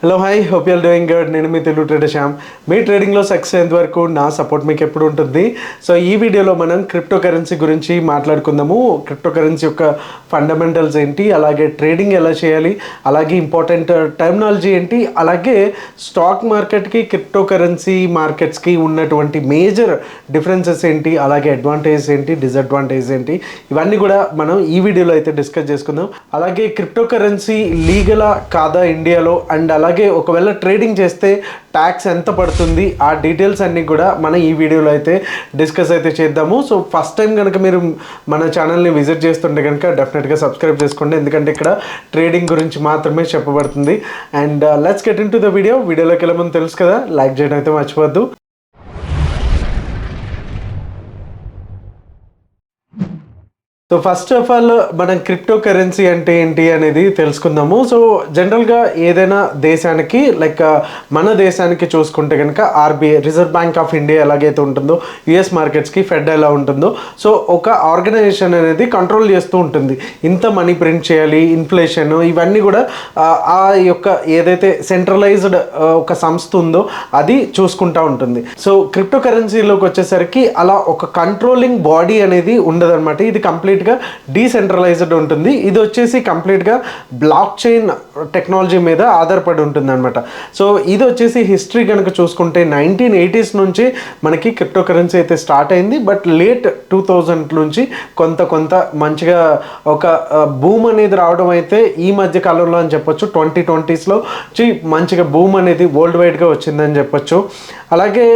Hello hi hope you are doing good. నేను మీ Telugu trader Shyam. మీ ట్రేడింగ్లో సక్సెస్ అయ్యేంత వరకు నా సపోర్ట్ మీకు ఎప్పుడు ఉంటుంది. సో ఈ వీడియోలో మనం క్రిప్టో కరెన్సీ గురించి మాట్లాడుకుందాము. క్రిప్టో కరెన్సీ యొక్క ఫండమెంటల్స్ ఏంటి, అలాగే ట్రేడింగ్ ఎలా చేయాలి, అలాగే ఇంపార్టెంట్ టెర్మినాలజీ ఏంటి, అలాగే స్టాక్ మార్కెట్కి క్రిప్టో కరెన్సీ మార్కెట్స్కి ఉన్నటువంటి మేజర్ డిఫరెన్సెస్ ఏంటి, అలాగే అడ్వాంటేజెస్ ఏంటి, డిసడ్వాంటేజెస్ ఏంటి, ఇవన్నీ కూడా మనం ఈ వీడియోలో అయితే డిస్కస్ చేసుకుందాం. అలాగే క్రిప్టో కరెన్సీ లీగలా కాదా ఇండియాలో, అండ్ అలాగే ఒకవేళ ట్రేడింగ్ చేస్తే ట్యాక్స్ ఎంత పడుతుంది, ఆ డీటెయిల్స్ అన్నీ కూడా మనం ఈ వీడియోలో అయితే డిస్కస్ అయితే చేద్దాము. సో ఫస్ట్ టైం కనుక మీరు మన ఛానల్ని విజిట్ చేస్తుంటే కనుక డెఫినెట్గా సబ్స్క్రైబ్ చేసుకోండి, ఎందుకంటే ఇక్కడ ట్రేడింగ్ గురించి మాత్రమే చెప్పబడుతుంది. And let's get in to the వీడియోలోకి వెళ్ళే ముందు తెలుసు కదా, లైక్ చేయడం అయితే మర్చిపోవద్దు. సో ఫస్ట్ ఆఫ్ ఆల్ మనం క్రిప్టో కరెన్సీ అంటే ఏంటి అనేది తెలుసుకుందాము. సో జనరల్గా ఏదైనా దేశానికి లైక్ మన దేశానికి చూసుకుంటే కనుక RBI, reserve bank of India ఎలాగైతే ఉంటుందో, యుఎస్ మార్కెట్స్కి ఫెడ్ ఎలా ఉంటుందో, సో ఒక ఆర్గనైజేషన్ అనేది కంట్రోల్ చేస్తూ ఉంటుంది. ఇంత మనీ ప్రింట్ చేయాలి, ఇన్ఫ్లేషన్, ఇవన్నీ కూడా ఆ యొక్క ఏదైతే సెంట్రలైజ్డ్ ఒక సంస్థ ఉందో అది చూసుకుంటూ ఉంటుంది. సో క్రిప్టో కరెన్సీలోకి వచ్చేసరికి అలా ఒక కంట్రోలింగ్ బాడీ అనేది ఉండదన్నమాట. ఇది కంప్లీట్గా డీసెంట్రలైజ్డ్ ఉంటుంది. ఇది వచ్చేసి కంప్లీట్గా బ్లాక్ చైన్ టెక్నాలజీ మీద ఆధారపడి ఉంటుంది అనమాట. సో ఇది వచ్చేసి హిస్టరీ కనుక చూసుకుంటే 1980s నుంచి మనకి క్రిప్టో కరెన్సీ అయితే స్టార్ట్ అయింది. బట్ లేట్ 2000 నుంచి కొంత మంచిగా ఒక బూమ్ అనేది రావడం అయితే ఈ మధ్య కాలంలో అని చెప్పొచ్చు. 2020sలో మంచిగా బూమ్ అనేది వరల్డ్ వైడ్గా వచ్చిందని చెప్పొచ్చు. అలాగే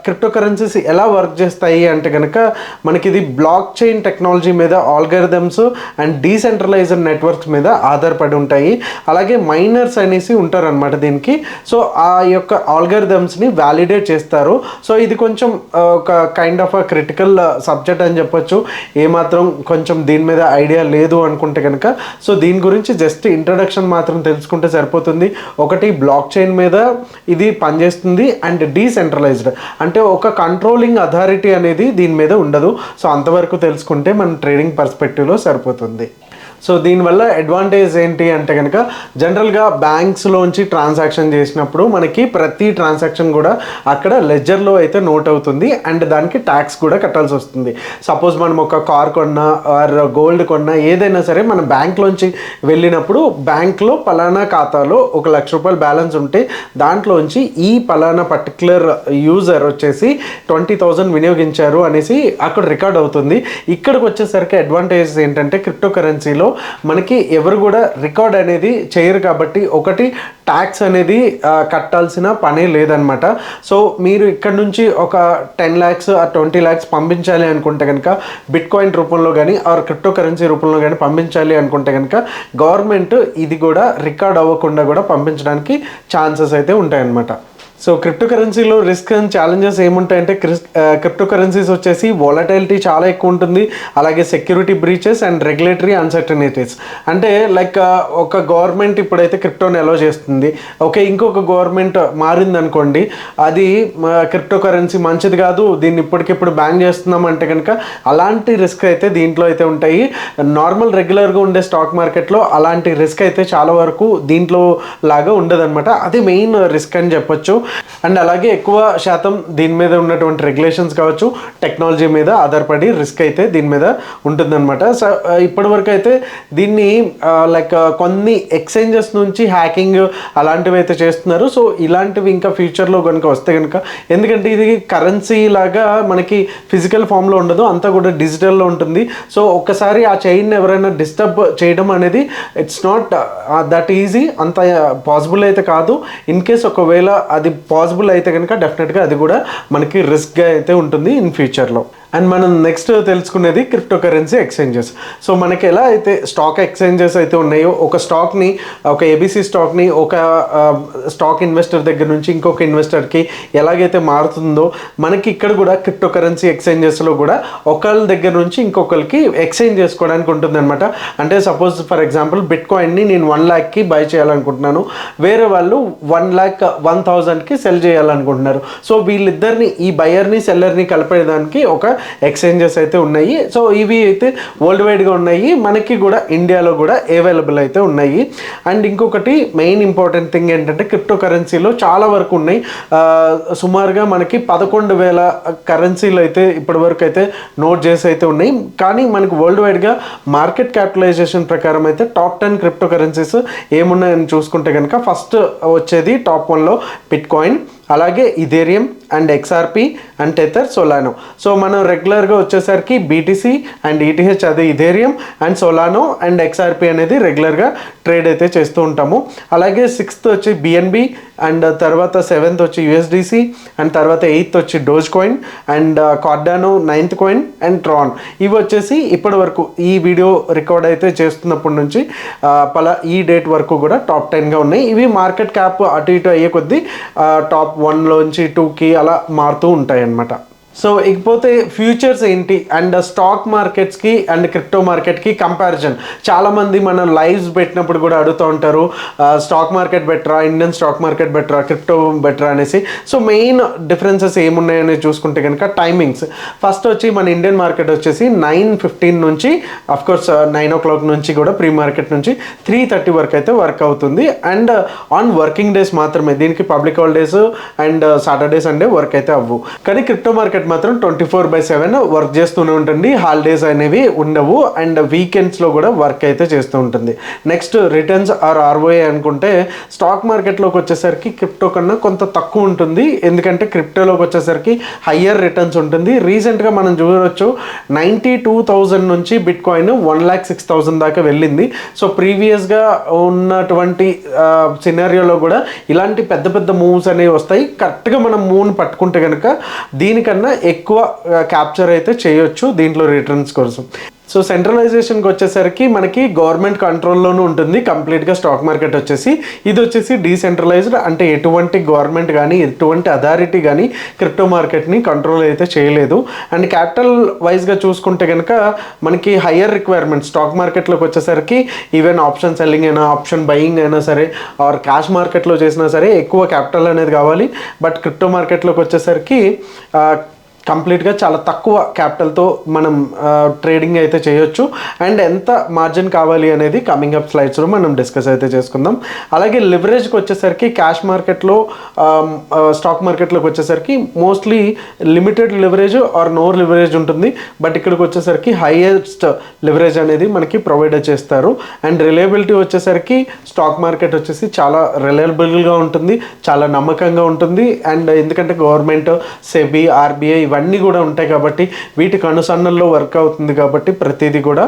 క్రిప్టో కరెన్సీస్ ఎలా వర్క్ చేస్తాయి అంటే కనుక మనకి ఇది బ్లాక్ చైన్ టెక్నాలజీ మీద, ఆల్గరిథమ్స్ అండ్ డీసెంట్రలైజ్డ్ నెట్వర్క్స్ మీద ఆధారపడి ఉంటాయి. అలాగే మైనర్స్ అనేసి ఉంటారనమాట దీనికి. సో ఆ యొక్క ఆల్గరిథమ్స్ని వ్యాలిడేట్ చేస్తారు. సో ఇది కొంచెం ఒక కైండ్ ఆఫ్ క్రిటికల్ సబ్జెక్ట్ అని చెప్పొచ్చు. ఏమాత్రం కొంచెం దీని మీద ఐడియా లేదు అనుకుంటే కనుక సో దీని గురించి జస్ట్ ఇంట్రడక్షన్ మాత్రం తెలుసుకుంటే సరిపోతుంది. ఒకటి, బ్లాక్ చైన్ మీద ఇది పనిచేస్తుంది, అండ్ డీసెంట్రలైజ్డ్ అంటే ఒక కంట్రోలింగ్ అథారిటీ అనేది దీని మీద ఉండదు. సో అంతవరకు తెలుసుకుంటే మన ట్రేడింగ్ పర్స్పెక్టివ్లో సరిపోతుంది. సో దీనివల్ల అడ్వాంటేజ్ ఏంటి అంటే కనుక జనరల్గా బ్యాంక్స్లోంచి ట్రాన్సాక్షన్ చేసినప్పుడు మనకి ప్రతి ట్రాన్సాక్షన్ కూడా అక్కడ లెడ్జర్లో అయితే నోట్ అవుతుంది, అండ్ దానికి ట్యాక్స్ కూడా కట్టాల్సి వస్తుంది. సపోజ్ మనం ఒక కార్ కొన్నా ఆర్ గోల్డ్ కొన్నా ఏదైనా సరే మన బ్యాంక్లోంచి వెళ్ళినప్పుడు బ్యాంక్లో పలానా ఖాతాలో 1 లక్ష రూపాయలు బ్యాలెన్స్ ఉంటే దాంట్లోంచి ఈ పలానా పర్టికులర్ యూజర్ వచ్చేసి 20,000 వినియోగించారు అనేసి అక్కడ రికార్డ్ అవుతుంది. ఇక్కడికి వచ్చేసరికి అడ్వాంటేజెస్ ఏంటంటే క్రిప్టో కరెన్సీలో మనకి ఎవరు కూడా రికార్డ్ అనేది చేయరు కాబట్టి ఒకటి, ట్యాక్స్ అనేది కట్టాల్సిన పనే లేదనమాట. సో మీరు ఇక్కడ నుంచి ఒక 10 lakhs ఆ 20 lakhs పంపించాలి అనుకుంటే కనుక బిట్ కాయిన్ రూపంలో కానీ ఆర్ క్రిప్టో కరెన్సీ రూపంలో కానీ పంపించాలి అనుకుంటే కనుక గవర్నమెంట్ ఇది కూడా రికార్డ్ అవ్వకుండా కూడా పంపించడానికి ఛాన్సెస్ అయితే ఉంటాయన్నమాట. సో క్రిప్టో కరెన్సీలో రిస్క్ అండ్ ఛాలెంజెస్ ఏముంటాయంటే క్రిప్టో కరెన్సీస్ వచ్చేసి వాలటైలిటీ చాలా ఎక్కువ ఉంటుంది, అలాగే security breaches and regulatory uncertainties. అంటే లైక్ ఒక గవర్నమెంట్ ఇప్పుడైతే క్రిప్టోని అలో చేస్తుంది, ఓకే, ఇంకొక గవర్నమెంట్ మారిందనుకోండి, అది క్రిప్టో కరెన్సీ మంచిది కాదు, దీన్ని ఇప్పటికిప్పుడు బ్యాన్ చేస్తున్నాం అంటే కనుక అలాంటి రిస్క్ అయితే దీంట్లో అయితే ఉంటాయి. నార్మల్ రెగ్యులర్గా ఉండే స్టాక్ మార్కెట్లో అలాంటి రిస్క్ అయితే చాలా వరకు దీంట్లో లాగా ఉండదన్నమాట. అది మెయిన్ రిస్క్ అని చెప్పొచ్చు. అండ్ అలాగే ఎక్కువ శాతం దీని మీద ఉన్నటువంటి రెగ్యులేషన్స్ కావచ్చు, టెక్నాలజీ మీద ఆధారపడి రిస్క్ అయితే దీని మీద ఉంటుందన్నమాట. సో ఇప్పటి వరకు అయితే దీన్ని లైక్ కొన్ని ఎక్స్చేంజెస్ నుంచి హ్యాకింగ్ అలాంటివి అయితే చేస్తున్నారు. సో ఇలాంటివి ఇంకా ఫ్యూచర్లో కనుక వస్తే కనుక, ఎందుకంటే ఇది కరెన్సీ లాగా మనకి ఫిజికల్ ఫామ్లో ఉండదు, అంతా కూడా డిజిటల్లో ఉంటుంది. సో ఒక్కసారి ఆ చైన్ ఎవరైనా డిస్టర్బ్ చేయడం అనేది ఇట్స్ నాట్ దట్ ఈజీ, అంత పాసిబుల్ అయితే కాదు. ఇన్ కేస్ ఒకవేళ అది పాసిబుల్ అయితే కనుక డెఫినెట్గా అది కూడా మనకి రిస్క్గా అయితే ఉంటుంది ఇన్ ఫ్యూచర్లో. అండ్ మనం నెక్స్ట్ తెలుసుకునేది క్రిప్టో కరెన్సీ ఎక్స్చేంజెస్. సో మనకి ఎలా అయితే స్టాక్ ఎక్స్చేంజెస్ అయితే ఉన్నాయో, ఒక స్టాక్ని, ఒక ఏబీసీ స్టాక్ని ఒక స్టాక్ ఇన్వెస్టర్ దగ్గర నుంచి ఇంకొక ఇన్వెస్టర్కి ఎలాగైతే మారుతుందో మనకి ఇక్కడ కూడా క్రిప్టో కరెన్సీ ఎక్స్చేంజెస్లో కూడా ఒకళ్ళ దగ్గర నుంచి ఇంకొకరికి ఎక్స్చేంజ్ చేసుకోవడానికి ఉంటుందన్నమాట. అంటే సపోజ్ ఫర్ ఎగ్జాంపుల్ బిట్ కాయిన్ని నేను 1 lakhకి బై చేయాలనుకుంటున్నాను, వేరే వాళ్ళు 1,01,000కి సెల్ చేయాలనుకుంటున్నారు. సో వీళ్ళిద్దరిని, ఈ బయర్ని సెల్లర్ని కలిపేదానికి ఒక ఎక్స్చేంజెస్ అయితే ఉన్నాయి. సో ఇవి అయితే వరల్డ్ వైడ్గా ఉన్నాయి, మనకి కూడా ఇండియాలో కూడా అవైలబుల్ అయితే ఉన్నాయి. అండ్ ఇంకొకటి మెయిన్ ఇంపార్టెంట్ థింగ్ ఏంటంటే క్రిప్టో కరెన్సీలో చాలా వరకు ఉన్నాయి. సుమారుగా మనకి 11,000 కరెన్సీలు అయితే ఇప్పటి వరకు అయితే నోట్ చేసి అయితే ఉన్నాయి. కానీ మనకి వరల్డ్ వైడ్గా మార్కెట్ క్యాపిటలైజేషన్ ప్రకారం అయితే టాప్ 10 క్రిప్టో కరెన్సీస్ ఏమున్నాయని చూసుకుంటే కనుక ఫస్ట్ వచ్చేది టాప్ 1లో బిట్కాయిన్, అలాగే Ethereum and XRP and Tether, Solana. So మనం రెగ్యులర్గా వచ్చేసరికి BTC అండ్ ETH, అదే Ethereum and Solana and XRP అనేది రెగ్యులర్గా ట్రేడ్ అయితే చేస్తూ ఉంటాము. అలాగే 6th వచ్చి BNB అండ్ తర్వాత 7th వచ్చి USDC అండ్ తర్వాత 8th వచ్చి doge coin and cardano 9th coin and tron. ఇవి వచ్చేసి ఇప్పటి వరకు ఈ వీడియో రికార్డ్ అయితే చేస్తున్నప్పటి నుంచి ఈ డేట్ వరకు కూడా టాప్ 10గా ఉన్నాయి. ఇవి మార్కెట్ క్యాప్ అటు ఇటు అయ్యే కొద్దీ టాప్ 1లోంచి 2కి అలా మారుతూ ఉంటాయి అన్నమాట. సో ఇకపోతే ఫ్యూచర్స్ ఏంటి అండ్ స్టాక్ మార్కెట్స్కి అండ్ క్రిప్టో మార్కెట్కి కంపారిజన్. చాలామంది మనం లైవ్స్ పెట్టినప్పుడు కూడా అడుగుతూ ఉంటారు, స్టాక్ మార్కెట్ బెటరా, ఇండియన్ స్టాక్ మార్కెట్ బెటరా, క్రిప్టో బెటరా అనేసి. సో మెయిన్ డిఫరెన్సెస్ ఏమున్నాయని చూసుకుంటే కనుక టైమింగ్స్. ఫస్ట్ వచ్చి మన ఇండియన్ మార్కెట్ వచ్చేసి 9:15 నుంచి, అఫ్కోర్స్ 9 o'clock నుంచి కూడా ప్రీ మార్కెట్ నుంచి 3:30 వరకు అయితే వర్క్ అవుతుంది. అండ్ ఆన్ వర్కింగ్ డేస్ మాత్రమే, దీనికి public holidays and Saturday Sunday work అయితే అవ్వు. కానీ క్రిప్టో మార్కెట్ మాత్రం 24/7 వర్క్ చేస్తూనే ఉంటుంది, హాలిడేస్ అనేవి ఉండవు అండ్ వీకెండ్స్లో కూడా వర్క్ అయితే చేస్తూ ఉంటుంది. నెక్స్ట్ రిటర్న్స్ ఆర్ ROI అనుకుంటే స్టాక్ మార్కెట్లోకి వచ్చేసరికి క్రిప్టో కన్నా కొంత తక్కువ ఉంటుంది, ఎందుకంటే క్రిప్టోలోకి వచ్చేసరికి హయ్యర్ రిటర్న్స్ ఉంటుంది. రీసెంట్గా మనం చూడవచ్చు 92,000 నుంచి బిట్ కాయిన్ 1,06,000 దాకా వెళ్ళింది. సో ప్రీవియస్గా ఉన్నటువంటి సినారియోలో కూడా ఇలాంటి పెద్ద పెద్ద మూవ్స్ అనేవి వస్తాయి. కరెక్ట్గా మనం మూవ్ని పట్టుకుంటే కనుక దీనికన్నా ఎక్కువ క్యాప్చర్ అయితే చేయొచ్చు దీంట్లో రిటర్న్స్ కోసం. సో సెంట్రలైజేషన్కి వచ్చేసరికి మనకి గవర్నమెంట్ కంట్రోల్లోనూ ఉంటుంది కంప్లీట్గా స్టాక్ మార్కెట్ వచ్చేసి. ఇది వచ్చేసి డీసెంట్రలైజ్డ్, అంటే ఎటువంటి గవర్నమెంట్ కానీ ఎటువంటి అథారిటీ కానీ క్రిప్టో మార్కెట్ని కంట్రోల్ అయితే చేయలేదు. అండ్ క్యాపిటల్ వైజ్గా చూసుకుంటే కనుక మనకి హయ్యర్ రిక్వైర్మెంట్ స్టాక్ మార్కెట్లోకి వచ్చేసరికి ఈవెన్ ఆప్షన్ సెల్లింగ్ అయినా ఆప్షన్ బయింగ్ అయినా సరే ఆర్ క్యాష్ మార్కెట్లో చేసినా సరే ఎక్కువ క్యాపిటల్ అనేది కావాలి. బట్ క్రిప్టో మార్కెట్లోకి వచ్చేసరికి కంప్లీట్గా చాలా తక్కువ క్యాపిటల్తో మనం ట్రేడింగ్ అయితే చేయొచ్చు. అండ్ ఎంత మార్జిన్ కావాలి అనేది కమింగ్ అప్ స్లైడ్స్లో మనం డిస్కస్ అయితే చేసుకుందాం. అలాగే లివరేజ్కి వచ్చేసరికి క్యాష్ మార్కెట్లో స్టాక్ మార్కెట్లోకి వచ్చేసరికి mostly limited leverage or no leverage ఉంటుంది. బట్ ఇక్కడికి వచ్చేసరికి హైయెస్ట్ లివరేజ్ అనేది మనకి ప్రొవైడ్ చేస్తారు. అండ్ రిలయబిలిటీ వచ్చేసరికి స్టాక్ మార్కెట్ వచ్చేసి చాలా రిలయబుల్గా ఉంటుంది, చాలా నమ్మకంగా ఉంటుంది. అండ్ ఎందుకంటే గవర్నమెంట్, సెబీ, RBI ఇవన్నీ కూడా ఉంటాయి కాబట్టి వీటికి అనుసరణలో వర్క్ అవుతుంది కాబట్టి ప్రతిదీ కూడా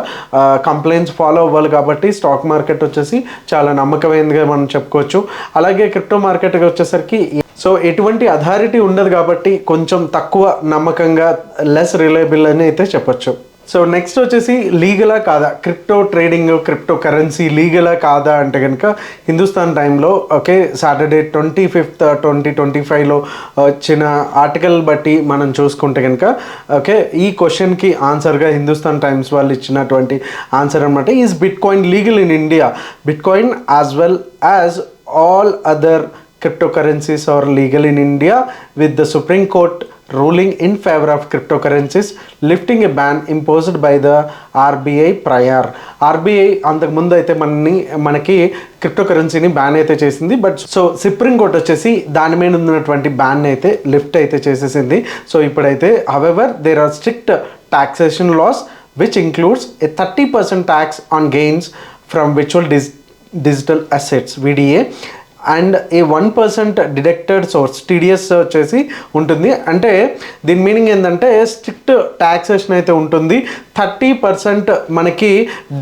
కంప్లైంట్స్ ఫాలో అవ్వాలి కాబట్టి స్టాక్ మార్కెట్ వచ్చేసి చాలా నమ్మకమైనదిగా మనం చెప్పుకోవచ్చు. అలాగే క్రిప్టో మార్కెట్కి వచ్చేసరికి సో ఎటువంటి అథారిటీ ఉండదు కాబట్టి కొంచెం తక్కువ నమ్మకంగా, లెస్ రిలయబుల్ అని అయితే చెప్పొచ్చు. సో నెక్స్ట్ వచ్చేసి లీగలా కాదా క్రిప్టో ట్రేడింగ్, క్రిప్టో కరెన్సీ లీగలా కాదా అంటే కనుక హిందుస్థాన్ టైంలో సాటర్డే 25th 2025లో వచ్చిన ఆర్టికల్ బట్టి మనం చూసుకుంటే కనుక ఈ క్వశ్చన్కి ఆన్సర్గా హిందుస్థాన్ టైమ్స్ వాళ్ళు ఇచ్చినటువంటి ఆన్సర్ అనమాట. Is bit coin legal in India? Bit coin as well as all other cryptocurrencies are legal in India with the Supreme Court ruling in favor of cryptocurrencies, lifting a ban imposed by the RBI prior. RBI అంతకు ముందు అయితే మనకి crypto కరెన్సీని ban అయితే చేసింది. But so supreme court వచ్చేసి దాని మీద ఉన్నటువంటి బ్యాన్ అయితే లిఫ్ట్ అయితే చేసేసింది. సో ఇప్పుడైతే however there are strict taxation laws which includes a 30% tax on gains from virtual digital assets VDA and A 1% deducted source TDS వచ్చేసి ఉంటుంది. అంటే దీని మీనింగ్ ఏంటంటే స్ట్రిక్ట్ ట్యాక్సేషన్ అయితే ఉంటుంది. 30% మనకి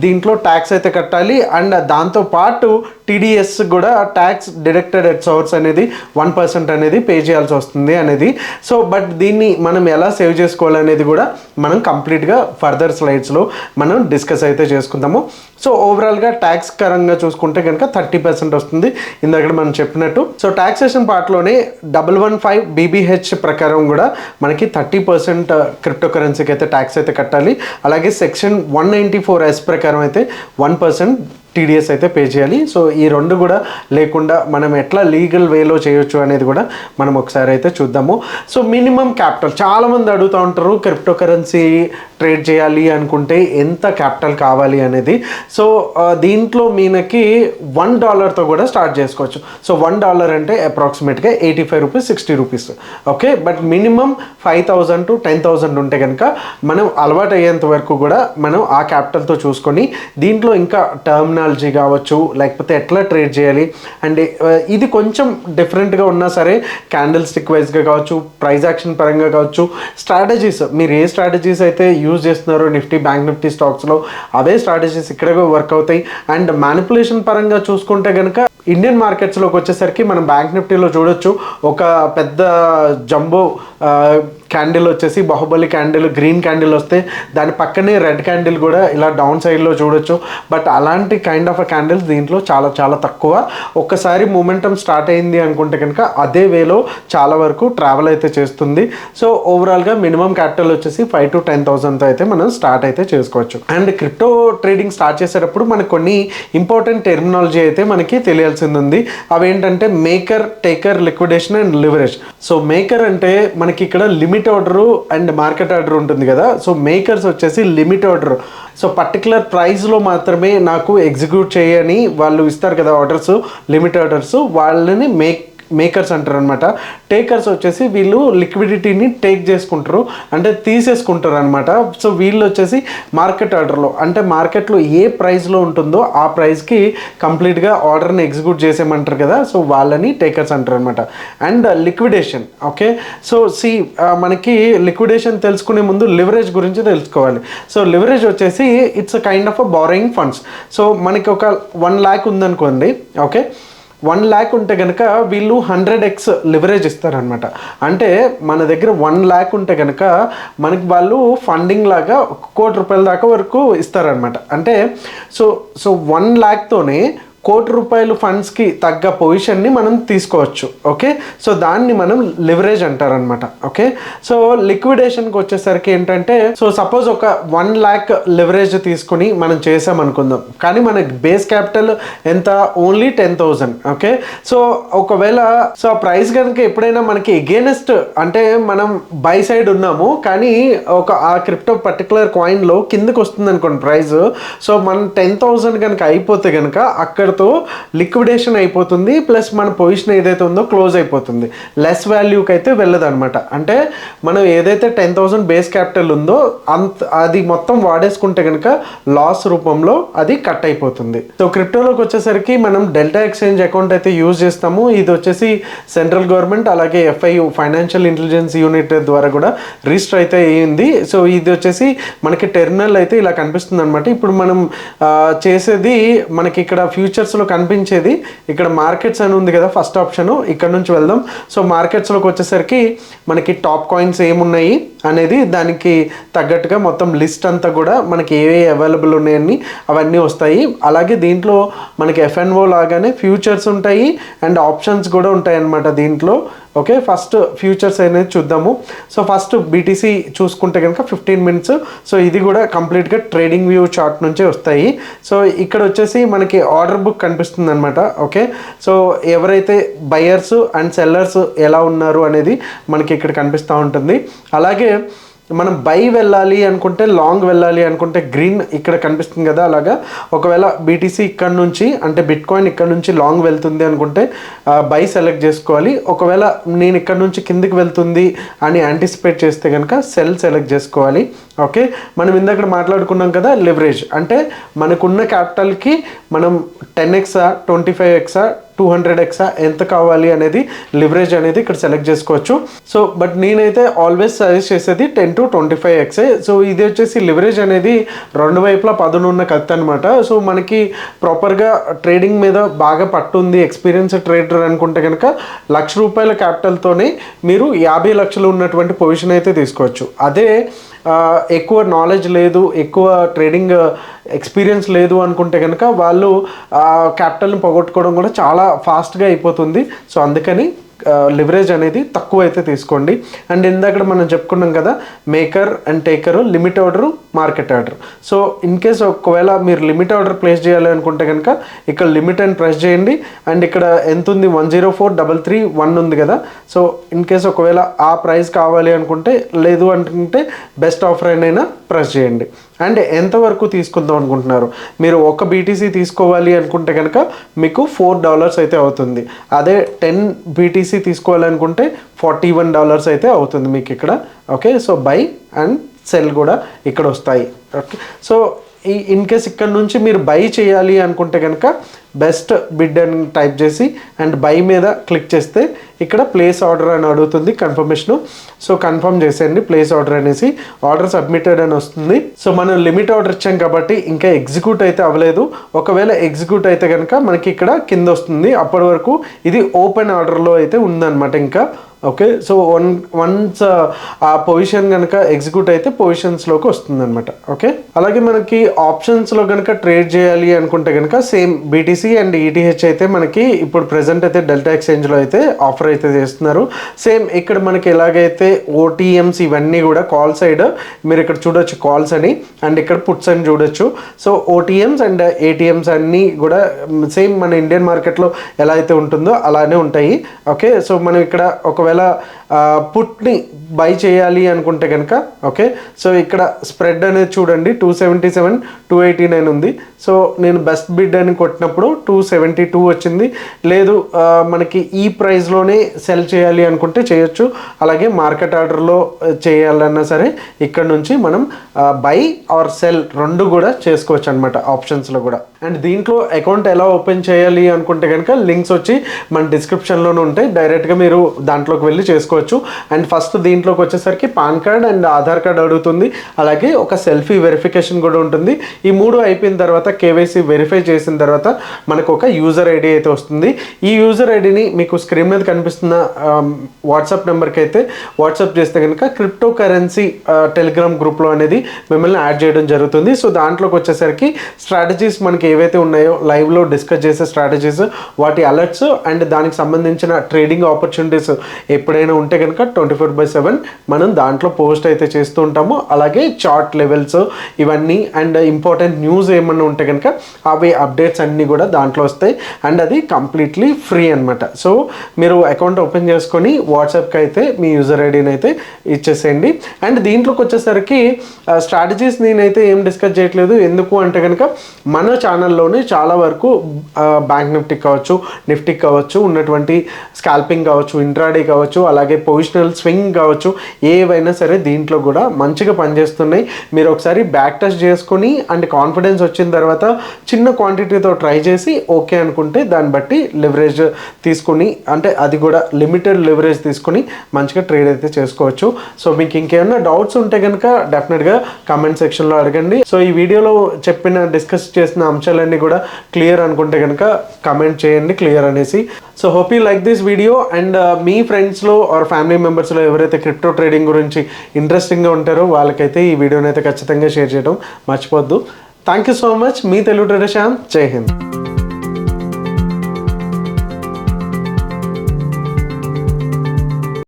దీంట్లో ట్యాక్స్ అయితే కట్టాలి. అండ్ దాంతోపాటు TDS కూడా ట్యాక్స్ డిడక్టెడ్ ఎట్ సోర్స్ అనేది 1% అనేది పే చేయాల్సి వస్తుంది అనేది. సో బట్ దీన్ని మనం ఎలా సేవ్ చేసుకోవాలనేది కూడా మనం కంప్లీట్గా ఫర్దర్ స్లైడ్స్లో మనం డిస్కస్ అయితే చేసుకుందాము. సో ఓవరాల్గా ట్యాక్స్ కరంగా చూసుకుంటే కనుక 30% వస్తుంది ఇందాక మనం చెప్పినట్టు. సో టాక్సేషన్ పార్ట్లోనే 115 BBH ప్రకారం కూడా మనకి 30% క్రిప్టో కరెన్సీకి అయితే ట్యాక్స్ అయితే కట్టాలి. అలాగే సెక్షన్ 194S ప్రకారం అయితే 1% టీడీఎస్ అయితే పే చేయాలి. సో ఈ రెండు కూడా లేకుండా మనం ఎట్లా లీగల్ వేలో చేయొచ్చు అనేది కూడా మనం ఒకసారి అయితే చూద్దాము. సో మినిమం క్యాపిటల్ చాలామంది అడుగుతూ ఉంటారు, క్రిప్టో కరెన్సీ ట్రేడ్ చేయాలి అనుకుంటే ఎంత క్యాపిటల్ కావాలి అనేది. సో దీంట్లో మీనకి $1తో కూడా స్టార్ట్ చేసుకోవచ్చు. సో $1 అంటే అప్రాక్సిమేట్గా 85 rupees 60 rupees. Okay, but minimum 5,000 to 10,000 ఉంటే కనుక మనం అలవాటు అయ్యేంత వరకు కూడా మనం ఆ క్యాపిటల్తో చూసుకొని దీంట్లో ఇంకా టర్మినాలజీ కావచ్చు, లేకపోతే ఎట్లా ట్రేడ్ చేయాలి అండ్ ఇది కొంచెం డిఫరెంట్గా ఉన్నా సరే క్యాండిల్ స్టిక్ వైజ్గా కావచ్చు, ప్రైస్ యాక్షన్ పరంగా కావచ్చు, స్ట్రాటజీస్ మీరు ఏ స్ట్రాటజీస్ అయితే యూజ్ చేస్తున్నారో నిఫ్టీ బ్యాంక్ నిఫ్టీ స్టాక్స్లో అవే స్ట్రాటజీస్ ఇక్కడ వర్క్ అవుతాయి. అండ్ మ్యానిపులేషన్ పరంగా చూసుకుంటే కనుక ఇండియన్ మార్కెట్స్లోకి వచ్చేసరికి మనం బ్యాంక్ నిఫ్టీలో చూడొచ్చు, ఒక పెద్ద జంబో క్యాండిల్ వచ్చేసి బాహుబలి క్యాండిల్ గ్రీన్ క్యాండిల్ వస్తే దాని పక్కనే రెడ్ క్యాండిల్ కూడా ఇలా డౌన్ సైడ్లో చూడొచ్చు. బట్ అలాంటి కైండ్ ఆఫ్ క్యాండిల్స్ దీంట్లో చాలా చాలా తక్కువ. ఒక్కసారి మూమెంటం స్టార్ట్ అయింది అనుకుంటే కనుక అదే వేలో చాలా వరకు ట్రావెల్ అయితే చేస్తుంది. సో ఓవరాల్గా మినిమం క్యాపిటల్ వచ్చేసి 5,000 to 10,000 అయితే మనం స్టార్ట్ అయితే చేసుకోవచ్చు. అండ్ క్రిప్టో ట్రేడింగ్ స్టార్ట్ చేసేటప్పుడు మనకు కొన్ని ఇంపార్టెంట్ టెర్మినాలజీ అయితే మనకి తెలియాల్సింది ఉంది. అవేంటంటే maker, taker, liquidation and leverage. So maker అంటే మనకి ఇక్కడ limit order and market order ఉంటుంది కదా. సో మేకర్స్ వచ్చేసి లిమిట్ ఆర్డర్. సో పర్టికులర్ ప్రైస్లో మాత్రమే నాకు ఎగ్జిక్యూట్ చేయని వాళ్ళు ఇస్తారు కదా ఆర్డర్స్, లిమిట్ ఆర్డర్స్, వాళ్ళని మేకర్స్ అంటారు అనమాట. టేకర్స్ వచ్చేసి వీళ్ళు లిక్విడిటీని టేక్ చేసుకుంటారు, అంటే తీసేసుకుంటారు అనమాట. సో వీళ్ళు వచ్చేసి మార్కెట్ ఆర్డర్లో, అంటే మార్కెట్లో ఏ ప్రైస్లో ఉంటుందో ఆ ప్రైస్కి కంప్లీట్గా ఆర్డర్ని ఎగ్జిక్యూట్ చేసేయమంటారు కదా. సో వాళ్ళని టేకర్స్ అంటారు అనమాట. And liquidation. ఓకే, సో మనకి లిక్విడేషన్ తెలుసుకునే ముందు లివరేజ్ గురించి తెలుసుకోవాలి. సో లివరేజ్ వచ్చేసి it's a kind of a borrowing funds. So మనకి ఒక 1 lakh ఉందనుకోండి. ఓకే, 1 lakh ఉంటే కనుక వీళ్ళు 100x లివరేజ్ ఇస్తారనమాట. అంటే మన దగ్గర 1 lakh ఉంటే కనుక మనకి వాళ్ళు ఫండింగ్ లాగా ₹1,00,00,000 దాకా వరకు ఇస్తారనమాట. అంటే సో 1 lakhtోనే ₹1,00,00,000 ఫండ్స్కి తగ్గ పొజిషన్ని మనం తీసుకోవచ్చు. ఓకే, సో దాన్ని మనం లివరేజ్ అంటారనమాట. ఓకే, సో లిక్విడేషన్కి వచ్చేసరికి ఏంటంటే, సో సపోజ్ ఒక 1 lakh లివరేజ్ తీసుకుని మనం చేసామనుకుందాం, కానీ మనకి బేస్ క్యాపిటల్ ఎంత, ఓన్లీ 10,000. ఓకే, సో ఒకవేళ సో ఆ ప్రైస్ కనుక ఎప్పుడైనా మనకి ఎగేనెస్ట్, అంటే మనం బై సైడ్ ఉన్నాము కానీ ఆ క్రిప్టో పర్టికులర్ కాయిన్లో కిందకి వస్తుంది అనుకోండి ప్రైస్. సో మనం 10,000 కనుక అయిపోతే కనుక అక్కడ లిక్విడేషన్ అయిపోతుంది, ప్లస్ మన పొజిషన్ ఏదైతే ఉందో క్లోజ్ అయిపోతుంది, లెస్ వాల్యూకి అయితే వెళ్ళదు అనమాట. అంటే మనం ఏదైతే 10,000 బేస్ క్యాపిటల్ ఉందో అది మొత్తం వాడేసుకుంటే కనుక లాస్ రూపంలో అది కట్ అయిపోతుంది. సో క్రిప్టోలోకి వచ్చేసరికి మనం డెల్టా ఎక్స్చేంజ్ అకౌంట్ అయితే యూజ్ చేస్తాము. ఇది వచ్చేసి సెంట్రల్ గవర్నమెంట్ అలాగే FIU ఫైనాన్షియల్ ఇంటెలిజెన్స్ యూనిట్ ద్వారా కూడా రిజిస్టర్ అయితే అయ్యింది. సో ఇది వచ్చేసి మనకి టెర్మినల్ అయితే ఇలా కనిపిస్తుంది అనమాట. ఇప్పుడు మనం చేసేది మనకి ఇక్కడ ఫ్యూచర్స్లో కనిపించేది ఇక్కడ మార్కెట్స్ అని ఉంది కదా, ఫస్ట్ ఆప్షన్, ఇక్కడ నుంచి వెళ్దాం. సో మార్కెట్స్లోకి వచ్చేసరికి మనకి టాప్ కాయిన్స్ ఏమున్నాయి అనేది దానికి తగ్గట్టుగా మొత్తం లిస్ట్ అంతా కూడా మనకి ఏవే అవైలబుల్ ఉన్నాయని అవన్నీ వస్తాయి. అలాగే దీంట్లో మనకి FNO లాగానే ఫ్యూచర్స్ ఉంటాయి అండ్ ఆప్షన్స్ కూడా ఉంటాయి అన్నమాట దీంట్లో. ఓకే, ఫస్ట్ ఫ్యూచర్స్ అనేది చూద్దాము. సో ఫస్ట్ BTC చూసుకుంటే కనుక 15 minutes. సో ఇది కూడా కంప్లీట్గా ట్రేడింగ్ వ్యూ చార్ట్ నుంచే వస్తాయి. సో ఇక్కడ వచ్చేసి మనకి ఆర్డర్ బుక్ కనిపిస్తుంది అనమాట. ఓకే, సో ఎవరైతే బయర్స్ అండ్ సెల్లర్స్ ఎలా ఉన్నారు అనేది మనకి ఇక్కడ కనిపిస్తూ ఉంటుంది. అలాగే మనం బై వెళ్ళాలి అనుకుంటే, లాంగ్ వెళ్ళాలి అనుకుంటే గ్రీన్ ఇక్కడ కనిపిస్తుంది కదా, అలాగా ఒకవేళ BTC ఇక్కడ నుంచి, అంటే బిట్ కాయిన్ ఇక్కడ నుంచి లాంగ్ వెళ్తుంది అనుకుంటే బై సెలెక్ట్ చేసుకోవాలి. ఒకవేళ నేను ఇక్కడ నుంచి కిందికి వెళ్తుంది అని యాంటిసిపేట్ చేస్తే కనుక సెల్ సెలెక్ట్ చేసుకోవాలి. ఓకే, మనం ఇందాక మాట్లాడుకున్నాం కదా లివరేజ్, అంటే మనకున్న క్యాపిటల్కి మనం 10x 25x 200x ఎంత కావాలి అనేది లివరేజ్ అనేది ఇక్కడ సెలెక్ట్ చేసుకోవచ్చు. సో బట్ నేనైతే ఆల్వేస్ సజెస్ట్ చేసేది 10 to 25x. సో ఇది వచ్చేసి లివరేజ్ అనేది రెండు వైపులా పదునున్న కత్తి అనమాట. సో మనకి ప్రాపర్గా ట్రేడింగ్ మీద బాగా పట్టుంది, ఎక్స్పీరియన్స్ ట్రేడర్ అనుకుంటే కనుక ₹1,00,000 క్యాపిటల్తోనే మీరు 50 లక్షలు ఉన్నటువంటి పొజిషన్ అయితే తీసుకోవచ్చు. అదే ఎక్కువ నాలెడ్జ్ లేదు, ఎక్కువ ట్రేడింగ్ ఎక్స్పీరియన్స్ లేదు అనుకుంటే కనుక వాళ్ళు క్యాపిటల్ని పోగొట్టుకోవడం కూడా చాలా ఫాస్ట్గా అయిపోతుంది. సో అందుకని లివరేజ్ అనేది తక్కువ అయితే తీసుకోండి. అండ్ ఇందాక మనం చెప్పుకున్నాం కదా, maker and taker, limit order, market order. So in case ఒకవేళ మీరు లిమిట్ ఆర్డర్ ప్లేస్ చేయాలి అనుకుంటే కనుక ఇక్కడ లిమిట్ అని ప్రెస్ చేయండి. అండ్ ఇక్కడ ఎంత ఉంది, 104,331 ఉంది కదా. సో ఇన్ కేస్ ఒకవేళ ఆ ప్రైస్ కావాలి అనుకుంటే, లేదు అనుకుంటే బెస్ట్ ఆఫర్ అయినా ప్రెస్ చేయండి. అండ్ ఎంతవరకు తీసుకుందాం అనుకుంటున్నారు, మీరు ఒక బీటీసీ తీసుకోవాలి అనుకుంటే కనుక మీకు $4 అయితే అవుతుంది. అదే 10 బీటీసీ తీసుకోవాలనుకుంటే $41 అయితే అవుతుంది మీకు ఇక్కడ. Okay, so by and cell కూడా ఇక్కడ వస్తాయి. ఓకే, సో ఇన్ కేస్ ఇక్కడ నుంచి మీరు బై చేయాలి అనుకుంటే కనుక బెస్ట్ బిడ్ అని టైప్ చేసి అండ్ బై మీద క్లిక్ చేస్తే ఇక్కడ ప్లేస్ ఆర్డర్ అని అడుగుతుంది, కన్ఫర్మేషను. సో కన్ఫర్మ్ చేసేయండి ప్లేస్ ఆర్డర్ అనేసి, ఆర్డర్ సబ్మిటెడ్ అని వస్తుంది. సో మనం లిమిట్ ఆర్డర్ ఇచ్చాం కాబట్టి ఇంకా ఎగ్జిక్యూట్ అయితే అవ్వలేదు. ఒకవేళ ఎగ్జిక్యూట్ అయితే కనుక మనకి ఇక్కడ కింద వస్తుంది. అప్పటి వరకు ఇది ఓపెన్ ఆర్డర్లో అయితే ఉందన్నమాట ఇంకా. ఓకే, సో వన్స్ ఆ పొజిషన్ కనుక ఎగ్జిక్యూట్ అయితే పొజిషన్స్లోకి వస్తుంది అనమాట. ఓకే, అలాగే మనకి ఆప్షన్స్లో కనుక ట్రేడ్ చేయాలి అనుకుంటే కనుక సేమ్ బీటీసీ అండ్ ఈటీహెచ్ అయితే మనకి ఇప్పుడు ప్రెసెంట్ అయితే డెల్టా ఎక్స్చేంజ్లో అయితే ఆఫర్ అయితే చేస్తున్నారు. సేమ్ ఇక్కడ మనకి ఎలాగైతే ఓటీఎమ్స్ ఇవన్నీ కూడా కాల్ సైడ్ మీరు ఇక్కడ చూడొచ్చు కాల్స్ అని, అండ్ ఇక్కడ పుట్స్ అని చూడొచ్చు. సో ఓటీఎమ్స్ అండ్ ఏటీఎమ్స్ అన్నీ కూడా సేమ్ మన ఇండియన్ మార్కెట్లో ఎలా అయితే ఉంటుందో అలానే ఉంటాయి. ఓకే, సో మనం ఇక్కడ ఒకవేళ పుట్ని బై చేయాలి అనుకుంటే కనుక, ఓకే, సో ఇక్కడ స్ప్రెడ్ అనేది చూడండి 277, 289 ఉంది. సో నేను బెస్ట్ బిడ్ అని కొట్టినప్పుడు 272 వచ్చింది. లేదు మనకి ఈ ప్రైస్లోనే సెల్ చేయాలి అనుకుంటే చేయొచ్చు. అలాగే మార్కెట్ ఆర్డర్లో చేయాలన్నా సరే ఇక్కడ నుంచి మనం బై ఆర్ సెల్ రెండు కూడా చేసుకోవచ్చు అనమాట ఆప్షన్స్లో కూడా. అండ్ దీంట్లో అకౌంట్ ఎలా ఓపెన్ చేయాలి అనుకుంటే కనుక లింక్స్ వచ్చి మన డిస్క్రిప్షన్లోనే ఉంటాయి, డైరెక్ట్గా మీరు దాంట్లోకి వెళ్ళి చేసుకోవచ్చు. అండ్ ఫస్ట్ దీంట్లోకి వచ్చేసరికి pan card and Aadhaar card అడుగుతుంది, అలాగే ఒక సెల్ఫీ వెరిఫికేషన్ కూడా ఉంటుంది. ఈ మూడు అయిపోయిన తర్వాత కేవైసీ వెరిఫై చేసిన తర్వాత మనకు ఒక యూజర్ ఐడి అయితే వస్తుంది. ఈ యూజర్ ఐడిని మీకు స్క్రీన్ మీద కనిపిస్తున్న వాట్సాప్ నెంబర్కి అయితే వాట్సాప్ చేస్తే కనుక క్రిప్టో కరెన్సీ టెలిగ్రామ్ గ్రూప్లో అనేది మిమ్మల్ని యాడ్ చేయడం జరుగుతుంది. సో దాంట్లోకి వచ్చేసరికి స్ట్రాటజీస్ మనకి ఏవైతే ఉన్నాయో లైవ్లో డిస్కస్ చేసే స్ట్రాటజీస్, వాటి అలర్ట్స్ అండ్ దానికి సంబంధించిన ట్రేడింగ్ ఆపర్చునిటీస్ ఎప్పుడైనా ఉంటే కనుక 24/7 మనం దాంట్లో పోస్ట్ అయితే చేస్తూ ఉంటాము. అలాగే చార్ట్ లెవెల్స్ ఇవన్నీ అండ్ ఇంపార్టెంట్ న్యూస్ ఏమన్నా ఉంటే కనుక అవి అప్డేట్స్ అన్నీ కూడా దాంట్లో వస్తాయి. అండ్ అది కంప్లీట్లీ ఫ్రీ అనమాట. సో మీరు అకౌంట్ ఓపెన్ చేసుకొని వాట్సాప్కి అయితే మీ యూజర్ ఐడిని అయితే ఇచ్చేసేయండి. అండ్ దీంట్లోకి వచ్చేసరికి స్ట్రాటజీస్ నేనైతే ఏం డిస్కస్ చేయట్లేదు. ఎందుకు అంటే కనుక మన ఛానల్లోనే చాలా వరకు బ్యాంక్ నిఫ్టీ కావచ్చు, నిఫ్టీ కావచ్చు, ఉన్నటువంటి స్కాల్పింగ్ కావచ్చు, ఇంట్రాడే కావచ్చు, అలాగే పొజిషనల్ స్వింగ్ కావచ్చు, ఏవైనా సరే దీంట్లో కూడా మంచిగా పనిచేస్తున్నాయి. మీరు ఒకసారి బ్యాక్ టెస్ట్ చేసుకొని అండ్ కాన్ఫిడెన్స్ వచ్చిన తర్వాత చిన్న క్వాంటిటీతో ట్రై చేసి ఓకే అనుకుంటే దాన్ని బట్టి లివరేజ్ తీసుకుని, అంటే అది కూడా లిమిటెడ్ లివరేజ్ తీసుకుని మంచిగా ట్రేడ్ అయితే చేసుకోవచ్చు. సో మీకు ఇంకేమైనా డౌట్స్ ఉంటే కనుక డెఫినెట్గా కామెంట్ సెక్షన్లో అడగండి. సో ఈ వీడియోలో డిస్కస్ చేసిన అంశాలన్నీ కూడా క్లియర్ అనుకుంటే కనుక కామెంట్ చేయండి క్లియర్ అనేసి. So hope you like this video. And మీ ఫ్రెండ్స్లో ఆర్ ఫ్యామిలీ మెంబర్స్లో ఎవరైతే క్రిప్టో ట్రేడింగ్ గురించి ఇంట్రెస్టింగ్గా ఉంటారో వాళ్ళకైతే ఈ వీడియోని అయితే ఖచ్చితంగా షేర్ చేయడం మర్చిపోద్దు. Thank you so much. మీ తెలుగు ట్రేడర్ శ్యామ్. జై హింద్.